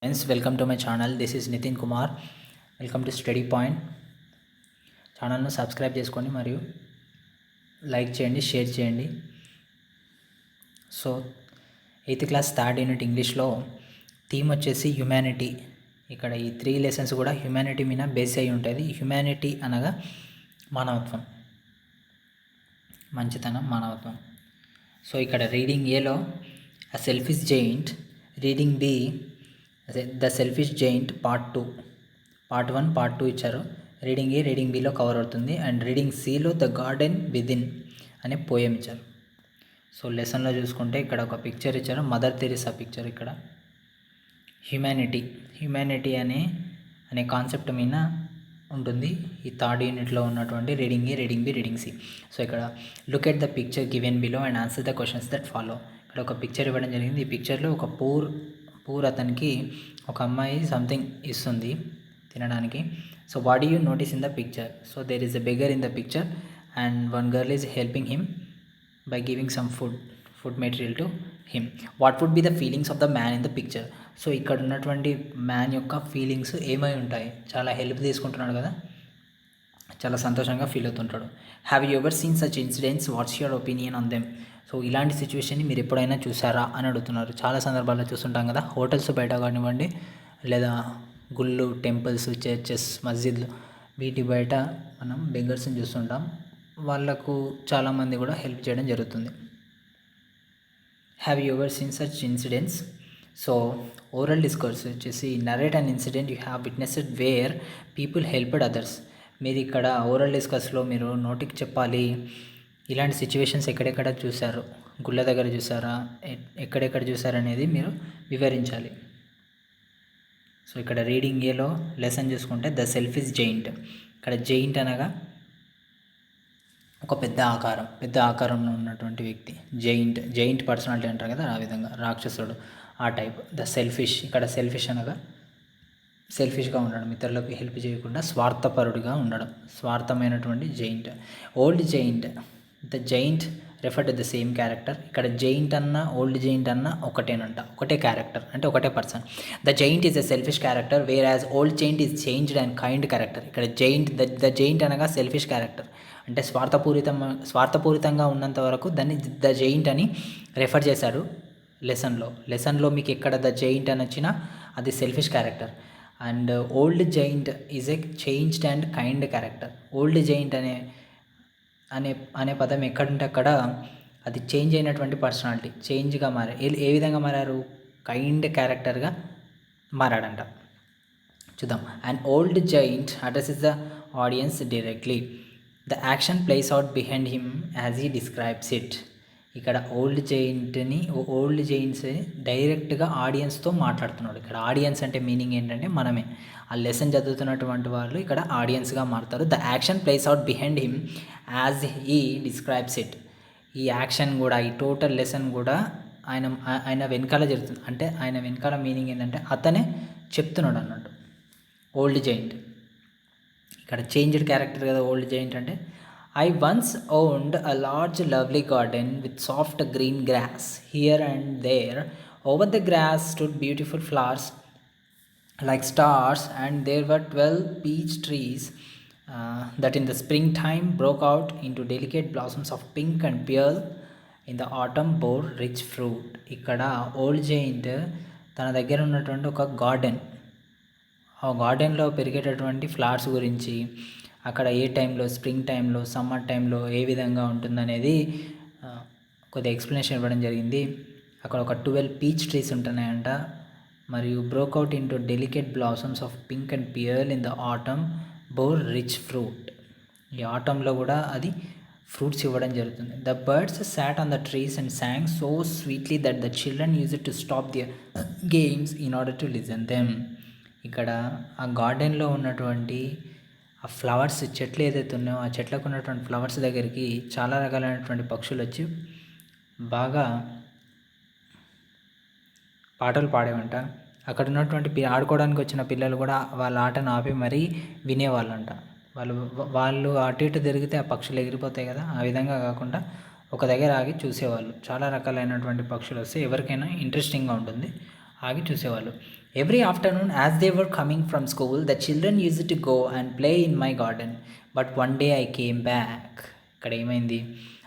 Friends, welcome to my channel. This is Nitin Kumar. Welcome to Study Point. ఛానల్ను subscribe చేసుకోండి మరియు like చేయండి, share చేయండి. So 8th class third unit ఇంగ్లీష్లో theme వచ్చేసి humanity. ఇక్కడ ఈ 3 లెసన్స్ కూడా హ్యుమానిటీ మీద బేస్ అయి ఉంటుంది. హ్యుమానిటీ అనగా మానవత్వం, మంచితనం, మానవత్వం. సో ఇక్కడ రీడింగ్ ఏలో a selfish giant, reading B the selfish giant part 2, part 1, part 2 ఇచ్చారు. రీడింగ్ ఏ, రీడింగ్ బిలో కవర్ అవుతుంది. అండ్ రీడింగ్ సిలో ద గార్డెన్ విదిన్ అనే పోయం ఇచ్చారు. సో లెసన్లో చూసుకుంటే ఇక్కడ ఒక పిక్చర్ ఇచ్చారు, మదర్ తెరీసా పిక్చర్. ఇక్కడ హ్యుమానిటీ అనే కాన్సెప్ట్ మీద ఉంటుంది ఈ థర్డ్ యూనిట్లో ఉన్నటువంటి reading A, reading B, reading C. So ఇక్కడ look at the picture given below and answer the questions that follow. ఇక్కడ ఒక పిక్చర్ ఇవ్వడం జరిగింది. ఈ పిక్చర్లో ఒక పూర్ అతనికి ఒక అమ్మాయి సంథింగ్ ఇస్తుంది తినడానికి. So what do you notice in the picture? So there is a beggar in the picture and one girl is helping him by giving some food material to him. What would be the feelings of the man in the picture? So ఇక్కడ ఉన్నటువంటి man యొక్క feelings ఏమై ఉంటాయి? చాలా help తీసుకుంటున్నాడు కదా, చాలా సంతోషంగా ఫీల్ అవుతుంటాడు. Have you ever seen such incidents? What's your opinion on them? So ఇలాంటి సిచ్యువేషన్ని మీరు ఎప్పుడైనా చూసారా అని అడుగుతున్నారు. చాలా సందర్భాల్లో చూస్తుంటాం కదా, హోటల్స్ బయట కానివ్వండి, లేదా గుళ్ళు, టెంపుల్స్, చర్చెస్, మస్జిద్లు, వీటి బయట మనం బెగ్గర్స్ని చూస్తుంటాం. వాళ్ళకు చాలామంది కూడా హెల్ప్ చేయడం జరుగుతుంది. Have you ever seen such incidents? So oral discourse వచ్చేసి narrate an incident you have witnessed where people helped others. మీరు ఇక్కడ ఓరల్ డిస్కస్లో మీరు నోటికి చెప్పాలి, ఇలాంటి సిచ్యువేషన్స్ ఎక్కడెక్కడ చూసారు, గుళ్ళ దగ్గర చూసారా, ఎక్కడెక్కడ చూసారనేది మీరు వివరించాలి. సో ఇక్కడ రీడింగ్ ఏలో లెసన్ చూసుకుంటే ద సెల్ఫిష్ జైంట్. ఇక్కడ జైంట్ అనగా ఒక పెద్ద ఆకారంలో ఉన్నటువంటి వ్యక్తి. జైంట్ పర్సనాలిటీ అంటారు కదా, ఆ విధంగా రాక్షసుడు, ఆ టైప్. ద సెల్ఫిష్, ఇక్కడ సెల్ఫిష్ అనగా సెల్ఫిష్గా ఉండడం, ఇతరులకు హెల్ప్ చేయకుండా స్వార్థపరుడిగా ఉండడం, స్వార్థమైనటువంటి giant. Old giant, the giant refer to the same character. ఇక్కడ జైంట్ అన్న ఓల్డ్ జైంట్ అన్న ఒకటే క్యారెక్టర్, అంటే ఒకటే person. The giant is a selfish character whereas old giant is changed and kind character. ఇక్కడ ద జైంట్ అనగా selfish character, అంటే స్వార్థపూరితంగా ఉన్నంత వరకు దాన్ని ద జైంట్ అని రెఫర్ చేశాడు లెసన్లో మీకు ఎక్కడ ద జైంట్ అని వచ్చినా అది selfish character. And old giant is a changed and kind character. Old giant అనే పదం ఎక్కడుంటే అక్కడ అది చేంజ్ అయినటువంటి పర్సనాలిటీ, చేంజ్గా ఏ విధంగా మారారు? కైండ్ క్యారెక్టర్గా మారాడంట. చూద్దాం. And old giant addresses the audience directly. The action place out behind him as he describes it. ఇక్కడ ఓల్డ్ జైంట్స్ డైరెక్ట్గా ఆడియన్స్తో మాట్లాడుతున్నాడు. ఇక్కడ ఆడియన్స్ అంటే మీనింగ్ ఏంటంటే మనమే, ఆ లెసన్ చదువుతున్నటువంటి వాళ్ళు ఇక్కడ ఆడియన్స్గా మారుతారు. The action place out behind him as he describes it. ఈ యాక్షన్ కూడా, ఈ టోటల్ లెసన్ కూడా ఆయన వెనకాల జరుగుతుంది. అంటే ఆయన వెనకాల మీనింగ్ ఏంటంటే అతనే చెప్తున్నాడు అన్నట్టు. ఓల్డ్ జైంట్ ఇక్కడ చేంజ్డ్ క్యారెక్టర్ కదా ఓల్డ్ జైంట్ అంటే. I once owned a large lovely garden with soft green grass. Here and there over the grass stood beautiful flowers like stars, and there were 12 peach trees that in the springtime broke out into delicate blossoms of pink and pearl. In the autumn bore rich fruit. ఇక్కడ old giant తన దగ్గర ఉన్నటువంటి ఒక garden, ఆ గార్డెన్లో పెరిగేటటువంటి flowers గురించి, అక్కడ ఏ టైంలో, స్ప్రింగ్ టైంలో, సమ్మర్ టైంలో ఏ విధంగా ఉంటుందనేది కొద్దిగా ఎక్స్ప్లెనేషన్ ఇవ్వడం జరిగింది. అక్కడ ఒక 12 పీచ్ ట్రీస్ ఉంటున్నాయంట. మరియు broke out into delicate blossoms of pink and pearl in the autumn bore rich fruit. ఈ ఆటంలో కూడా అది ఫ్రూట్స్ ఇవ్వడం జరుగుతుంది. The birds sat on the trees and sang so sweetly that the children use it to stop their games in order to listen them. ఇక్కడ ఆ గార్డెన్లో ఉన్నటువంటి ఆ ఫ్లవర్స్, చెట్లు ఏదైతే ఉన్నాయో ఆ చెట్లకు ఉన్నటువంటి ఫ్లవర్స్ దగ్గరికి చాలా రకాలైనటువంటి పక్షులు వచ్చి బాగా పాటలు పాడేవంట. అక్కడ ఉన్నటువంటి ఆడుకోవడానికి వచ్చిన పిల్లలు కూడా వాళ్ళ ఆటను ఆపి మరీ వినేవాళ్ళంట. వాళ్ళు అటు ఇటు తిరిగితే ఆ పక్షులు ఎగిరిపోతాయి కదా, ఆ విధంగా కాకుండా ఒక దగ్గర ఆగి చూసేవాళ్ళు. చాలా రకాలైనటువంటి పక్షులు వస్తే ఎవరికైనా ఇంట్రెస్టింగ్గా ఉంటుంది. ఆగి చూసేవాళ్ళు. Every afternoon as they were coming from school the children use to go and play in my garden but one day I came back. ఇక్కడ ఏమైంది,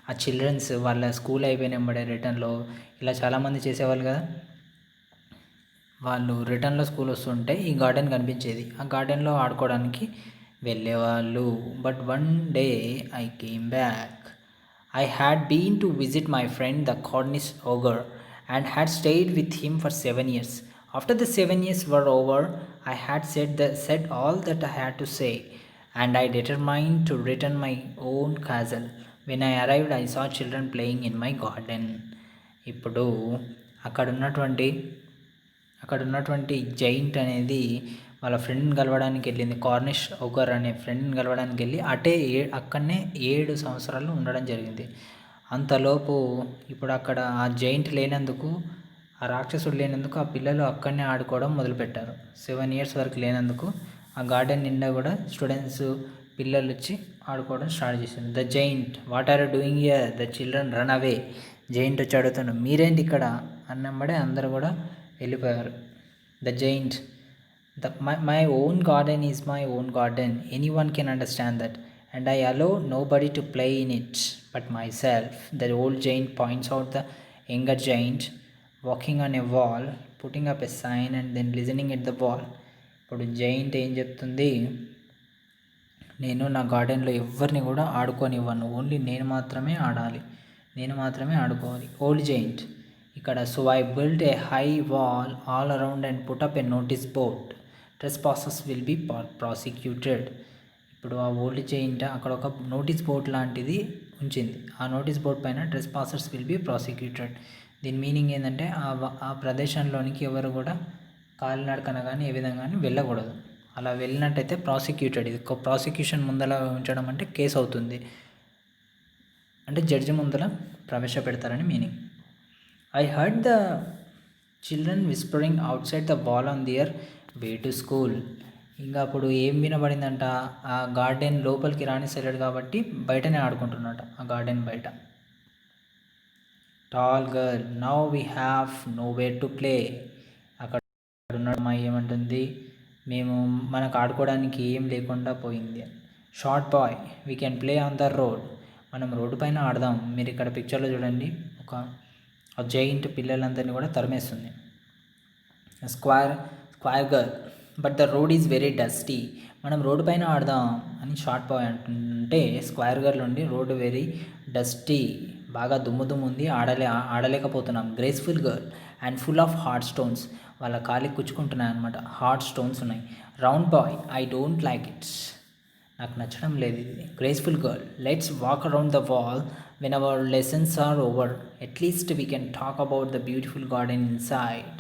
ఆ చిల్డ్రన్స్ వాళ్ళ స్కూల్ అయిపోయినప్పుడే రిటర్న్లో ఇలా చాలామంది చేసేవాళ్ళు కదా, వాళ్ళు రిటర్న్లో స్కూల్ వస్తుంటే ఈ గార్డెన్ కనిపించేది, ఆ గార్డెన్లో ఆడుకోవడానికి వెళ్ళేవాళ్ళు. But one day I came back. I had been to visit my friend the Cornish ogre and had stayed with him for 7 years. After the 7 years were over, I had said all that I had to say, and I determined to return my own castle. When I arrived, I saw children playing in my garden. ఇప్పుడు అక్కడ ఉన్నటువంటి giant అనేది వాళ్ళ ఫ్రెండ్ని కలవడానికి వెళ్ళింది. Corniche Auger అనే ఫ్రెండ్ని కలవడానికి వెళ్ళి అక్కడనే 7 సంవత్సరాలు ఉండడం జరిగింది. అంతలోపు ఇప్పుడు అక్కడ ఆ జైంట్ లేనందుకు, ఆ రాక్షసుడు లేనందుకు ఆ పిల్లలు అక్కడనే ఆడుకోవడం మొదలుపెట్టారు. 7 years వరకు లేనందుకు ఆ గార్డెన్ నిండా కూడా స్టూడెంట్స్, పిల్లలు వచ్చి ఆడుకోవడం స్టార్ట్ చేశారు. The giant, what are you doing here? The children run away. Giant వచ్చి అడుగుతాను, మీరేంటి ఇక్కడ అన్నమ్మడే అందరూ కూడా వెళ్ళిపోయారు. The giant, my own garden is my own garden. Anyone can understand that. And I allow nobody to play in it but myself. The old giant points out the younger giant walking on a wall, putting up a sign and then listening at the wall. ఇప్పుడు giant ఏం చెప్తుంది, నేను నా గార్డెన్లో ఎవరిని కూడా ఆడుకోనివ్వను, only నేను మాత్రమే ఆడాలి, నేను మాత్రమే ఆడుకోవాలి. ఓల్డ్ జైంట్ ఇక్కడ, so I build a high wall all around and put up a notice board, trespassers will be prosecuted. ఇప్పుడు ఆ ఓల్డ్ జైంట్ అక్కడ ఒక నోటీస్ బోర్డ్ లాంటిది ఉంచింది. ఆ నోటీస్ బోర్డ్ పైన ట్రెస్పాసర్స్ విల్ బీ ప్రాసిక్యూటెడ్. దీని మీనింగ్ ఏంటంటే ఆ ప్రదేశంలోనికి ఎవరు కూడా కాలినడకన కానీ ఏ విధంగా కానీ వెళ్ళకూడదు. అలా వెళ్ళినట్టయితే ప్రాసిక్యూటెడ్, ఇది ప్రాసిక్యూషన్ ముందర ఉంచడం అంటే కేసు అవుతుంది, అంటే జడ్జి ముందర ప్రవేశపెడతారని meaning. I heard the children whispering outside the wall on their way to school. ఇంకా అప్పుడు ఏం వినబడిందంట, ఆ గార్డెన్ లోపలికి రానిస్తలేడు కాబట్టి బయటనే ఆడుకుంటున్నట, ఆ గార్డెన్ బయట. Tall girl, now we have know where to play. అక్కడ ఉన్న అమ్మాయి ఏమంటుంది, మనకు ఆడుకోవడానికి ఏం లేకుండా పోయింది. Short boy, we can play on the road. మనం రోడ్డు పైన ఆడదాం. మీరు ఇక్కడ పిక్చర్లో చూడండి, ఒక జైంట్ పిల్లలందరినీ కూడా తరిమేస్తుంది. Square girl, but the road is very dusty. మనం రోడ్డు పైన ఆడదాం అని షార్ట్ బాయ్ అంటుంటే, స్క్వేర్ గర్ల్ ఉండి రోడ్డు వెరీ డస్టీ, బాగా దుమ్ము ఉంది, ఆడలేకపోతున్నాం. Graceful girl and full of hard stones, వాళ్ళ కాలికి కుచ్చుకుంటున్నాయి అనమాట, హార్డ్ స్టోన్స్ ఉన్నాయి. Round boy, I don't like its, నాకు నచ్చడం లేదు ఇది. Graceful girl, let's walk around the wall when our lessons are over. At least we can talk about the beautiful garden inside.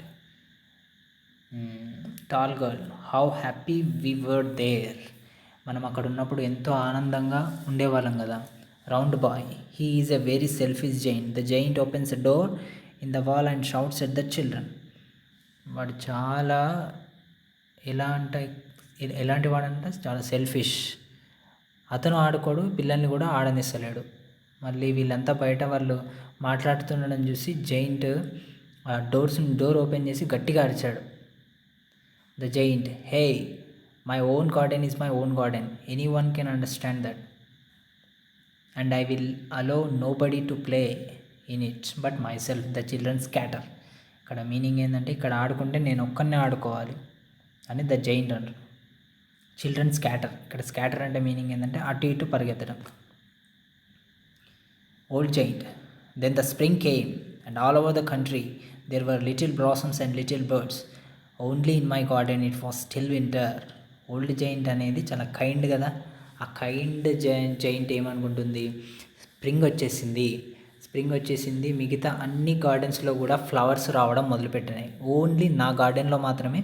Tall girl, how happy we were there. మనం అక్కడ ఉన్నప్పుడు ఎంతో ఆనందంగా ఉండేవాళ్ళం కదా. Round boy, he is a very selfish giant. The giant opens a door in the wall and shouts at the children. వాడు చాలా ఎలాంటి వాడంటే చాలా సెల్ఫిష్. అతను ఆడుకోడు, పిల్లల్ని కూడా ఆడనిస్తలేడు. మళ్ళీ వీళ్ళంతా బయట వాళ్ళు మాట్లాడుతుండడం చూసి జైంట్ డోర్ ఓపెన్ చేసి గట్టిగా అరిచాడు. The giant, hey, my own garden is my own garden. Anyone can understand that and I will allow nobody to play in it but myself. The children scatter. ఇక్కడ meaning ఏంటంటే, ఇక్కడ ఆడుకుంటే నేను ఒక్కనే ఆడుకోవాలి అని the giant అంటారు. Children scatter, ఇక్కడ స్కాటర్ అంటే మీనింగ్ ఏంటంటే అటు ఇటు పరిగెత్తడం. Old giant, then the spring came and all over the country there were little blossoms and little birds. Only in my garden it was still winter. Old giant అనేది చాలా kind కదా. ఆ kind giant ఏమనుకుంటుంది, spring వచ్చేసింది, మిగతా అన్ని గార్డెన్స్లో కూడా ఫ్లవర్స్ రావడం మొదలుపెట్టినాయి. ఓన్లీ నా గార్డెన్లో మాత్రమే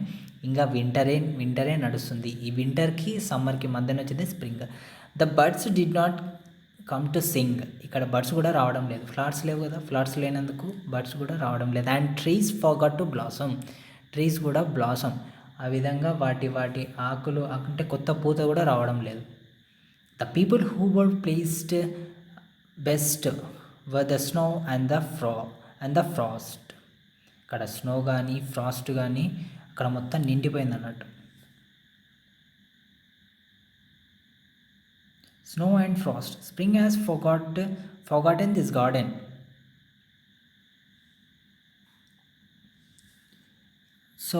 ఇంకా వింటరే నడుస్తుంది. ఈ వింటర్కి సమ్మర్కి మధ్యన వచ్చేది spring. The birds did not come to sing. ఇక్కడ బర్డ్స్ కూడా రావడం లేదు, ఫ్లవర్స్ లేవు కదా, ఫ్లవర్స్ లేనందుకు బర్డ్స్ కూడా రావడం లేదు. And trees forgot to blossom, trees కూడా బ్లాసమ్, ఆ విధంగా వాటి ఆకులు అంటే కొత్త పూత కూడా రావడం లేదు. The people who were placed best were the snow and the Frost. అక్కడ స్నో కానీ ఫ్రాస్ట్ కానీ అక్కడ మొత్తం నిండిపోయింది అన్నట్టు. Snow and frost. Spring has forgotten this garden. So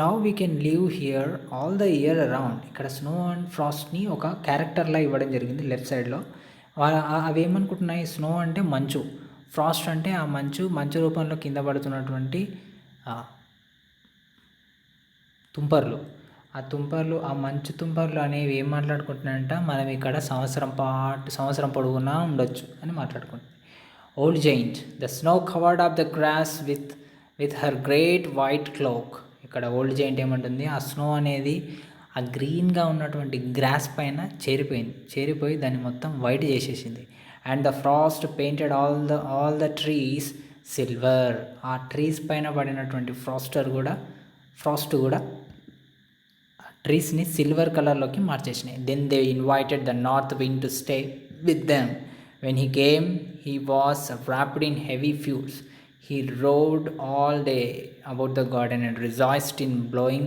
now we can live here all the year around. ఇక్కడ snow and ఫ్రాస్ట్ని ఒక క్యారెక్టర్లా ఇవ్వడం జరిగింది లెఫ్ట్ సైడ్లో. అవి ఏమనుకుంటున్నాయి, స్నో అంటే మంచు, ఫ్రాస్ట్ అంటే ఆ మంచు రూపంలో కింద పడుతున్నటువంటి తుంపర్లు. ఆ మంచు తుంపర్లు అనేవి ఏం మాట్లాడుకుంటున్నాయంట, మనం ఇక్కడ సంవత్సరం పొడుగునా ఉండొచ్చు అని మాట్లాడుకుంటున్నాం. Old giant, the snow covered up the grass with her great white cloak. ఇక్కడ ఓల్డ్ జైంట్ ఏమంటుంది, ఆ స్నో అనేది ఆ గ్రీన్గా ఉన్నటువంటి గ్రాస్ పైన చేరిపోయి దాన్ని మొత్తం వైట్ చేసేసింది. And the frost painted all the trees silver. ఆ ట్రీస్ పైన పడినటువంటి ఫ్రాస్ట్ కూడా ట్రీస్ని సిల్వర్ కలర్లోకి మార్చేసినాయి. Then they invited the north wind to stay with them. When he came he was wrapped in heavy fuels. He rode all day about the garden and rejoiced in blowing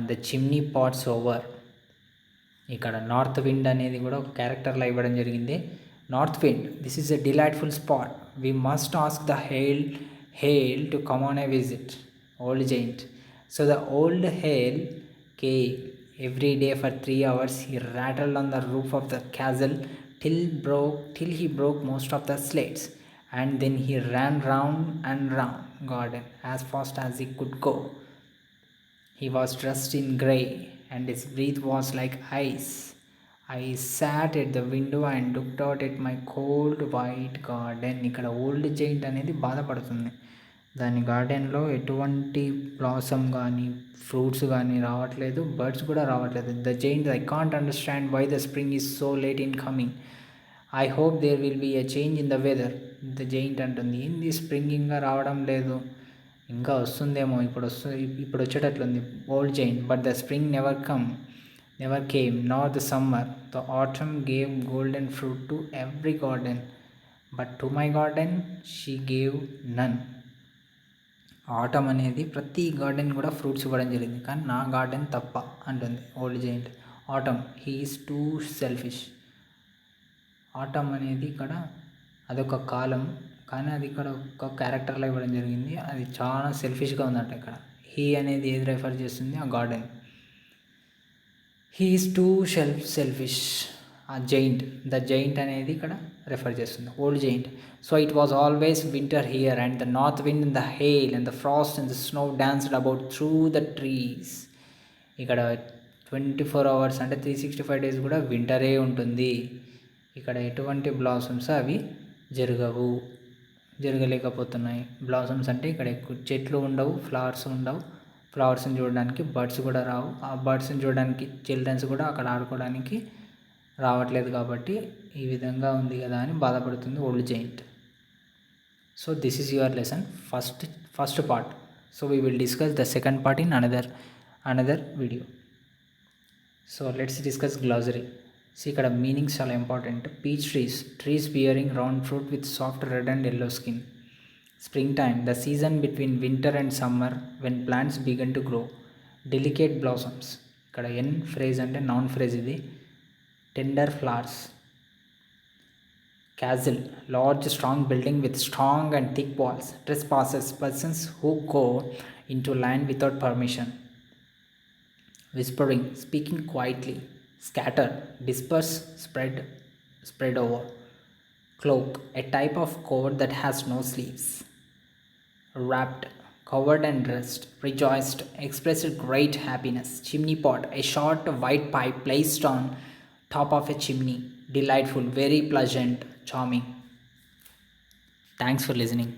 the chimney pots over. ఇక్కడ north wind అనేది కూడా ఒక క్యారెక్టర్లో ఇవ్వడం జరిగింది. North wind, this is a delightful spot. We must ask the hail to come on a visit. Old giant. So the old hail came every day for 3 hours. He rattled on the roof of the castle till he broke most of the slates, and then he ran round and round garden as fast as he could go. He was dressed in grey and his breath was like ice. I sat at the window and looked out at my cold white garden. ఇక్కడ old giant అనేది బాధపడుతుంది. దాని గార్డెన్లో ఎటువంటి blossom కానీ fruits కానీ రావట్లేదు, birds కూడా రావట్లేదు. The giant, I can't understand why the spring is so late in coming. I hope there will be a change in the weather. The giant అంటుంది, ఏంది స్ప్రింగ్ ఇంకా రావడం లేదు, ఇంకా వస్తుందేమో, ఇప్పుడు వచ్చేటట్లుంది. Old giant, but the spring never came nor the summer. The autumn gave golden fruit to every garden, but to my garden she gave none. Autumn అనేది ప్రతి గార్డెన్ కూడా ఫ్రూట్స్ ఇవ్వడం జరిగింది, కానీ నా గార్డెన్ తప్ప అంటుంది old giant. Atom, he is too selfish. Atom అనేది ఇక్కడ అదొక కాలం, కానీ అది ఇక్కడ ఒక క్యారెక్టర్లో ఇవ్వడం జరిగింది. అది చాలా సెల్ఫిష్గా ఉందంట. ఇక్కడ హీ అనేది ఏది రెఫర్ చేస్తుంది, ఆ garden. He is too selfish. ఆ జైంట్, ద జైంట్ అనేది ఇక్కడ రెఫర్ చేస్తుంది, old giant. So it was always winter here and the north wind and the hail and the frost and the snow danced about through the trees. ఇక్కడ 24 hours అంటే 365 days కూడా వింటరే ఉంటుంది. ఇక్కడ ఎటువంటి blossoms అవి జరగలేకపోతున్నాయి. బ్లాసమ్స్ అంటే ఇక్కడ ఎక్కువ చెట్లు ఉండవు, ఫ్లవర్స్ ఉండవు. ఫ్లవర్స్ని చూడడానికి బర్డ్స్ కూడా రావు. ఆ బర్డ్స్ని చూడడానికి చిల్డ్రన్స్ కూడా అక్కడ ఆడుకోవడానికి రావట్లేదు. కాబట్టి ఈ విధంగా ఉంది కదా అని బాధపడుతుంది old giant. So this is your lesson, first part. So we will discuss the second part in another video. So let's discuss glossary. So ఇక్కడ మీనింగ్స్ చాలా important. Peach trees bearing round fruit with soft red and yellow skin. Spring time, the season between winter and summer when plants begin to grow. Delicate blossoms, ఇక్కడ an phrase అంటే noun phrase ఇది. Tender flowers. Castle, large strong building with strong and thick walls. Trespassers, persons who go into land without permission. Whispering, speaking quietly. Scatter, disperse, spread over. Cloak, a type of coat that has no sleeves. Wrapped, covered and dressed. Rejoiced, expressed great happiness. Chimney pot, a short white pipe placed on top of a chimney. Delightful, very pleasant, charming. Thanks for listening.